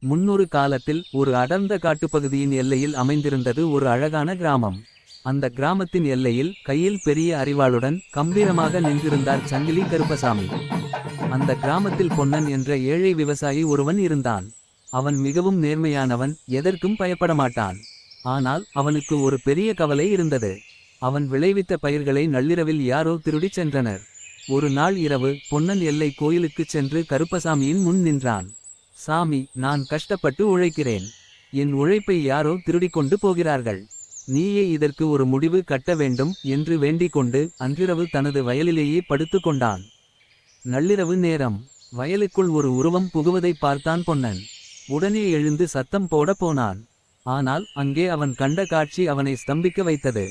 முன்னொரு காலத்தில் ஒரு அடர்ந்த காட்டுப்பகுதியின் எல்லையில் அமைந்திருந்தது ஒரு அழகான கிராமம். அந்த கிராமத்தின் எல்லையில் கையில் பெரிய அரிவாளுடன் கம்பீரமாக நின்றிருந்தார் சங்கிலி கருப்பசாமி. அந்த கிராமத்தில் பொன்னன் என்ற ஏழை விவசாயி ஒருவன் இருந்தான். அவன் மிகவும் நேர்மையானவன், எதற்கும் பயப்படமாட்டான். ஆனால் அவனுக்கு ஒரு பெரிய கவலை இருந்தது. அவன் விளைவித்த பயிர்களை நள்ளிரவில் யாரோ திருடிச் சென்றனர். ஒரு நாள் இரவு பொன்னன் எல்லை கோயிலுக்குச் சென்று கருப்பசாமியின் முன் நின்றான். சாமி, நான் கஷ்டப்பட்டு உழைக்கிறேன். என் உழைப்பை யாரோ திருடிக்கொண்டு போகிறார்கள். நீயே இதற்கு ஒரு முடிவு கட்ட வேண்டும் என்று வேண்டிக்கொண்டு அன்றிரவு தனது வயலிலேயே படுத்து கொண்டான். நள்ளிரவு நேரம். வயலுக்குள் ஒரு உருவம் புகுவதை பார்த்தான் பொன்னன். உடனே எழுந்து சத்தம் போட போனான். ஆனால் அங்கே அவன் கண்ட காட்சி அவனை ஸ்தம்பிக்க வைத்தது.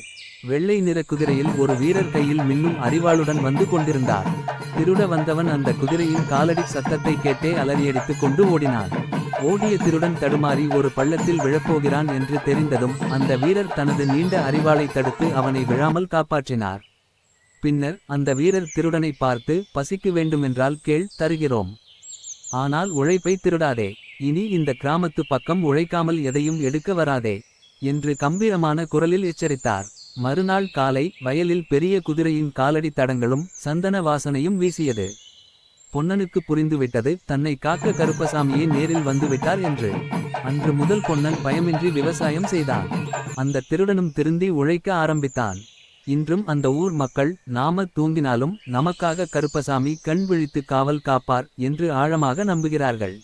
வெள்ளை நிற குதிரையில் ஒரு வீரர் கையில் மின்னும் அரிவாளுடன் வந்து கொண்டிருந்தார். திருட வந்தவன் அந்த குதிரையின் காலடி சத்தத்தை கேட்டே அலறியடித்துக் கொண்டு ஓடினான். ஓடிய திருடன் தடுமாறி ஒரு பள்ளத்தில் விழப்போகிறான் என்று தெரிந்ததும் அந்த வீரர் தனது நீண்ட அரிவாளை தடுத்து அவனை விழாமல் காப்பாற்றினார். பின்னர் அந்த வீரர் திருடனை பார்த்து, பசிக்கு வேண்டுமென்றால் கேள், தருகிறோம். ஆனால் உழைப்பை திருடாதே. இனி இந்த கிராமத்து பக்கம் உழைக்காமல் எதையும் எடுக்க வராதே என்று கம்பீரமான குரலில் எச்சரித்தார். மறுநாள் காலை வயலில் பெரிய குதிரையின் காலடி தடங்களும் சந்தன வாசனையும் வீசியது. பொன்னனுக்கு புரிந்துவிட்டது, தன்னை காக்க கருப்பசாமியே நேரில் வந்துவிட்டார் என்று. அன்று முதல் பொன்னன் பயமின்றி விவசாயம் செய்தான். அந்த திருடனும் திருந்தி உழைக்க ஆரம்பித்தான். இன்றும் அந்த ஊர் மக்கள், நாம தூங்கினாலும் நமக்காக கருப்பசாமி கண் விழித்து காவல் காப்பார் என்று ஆழமாக நம்புகிறார்கள்.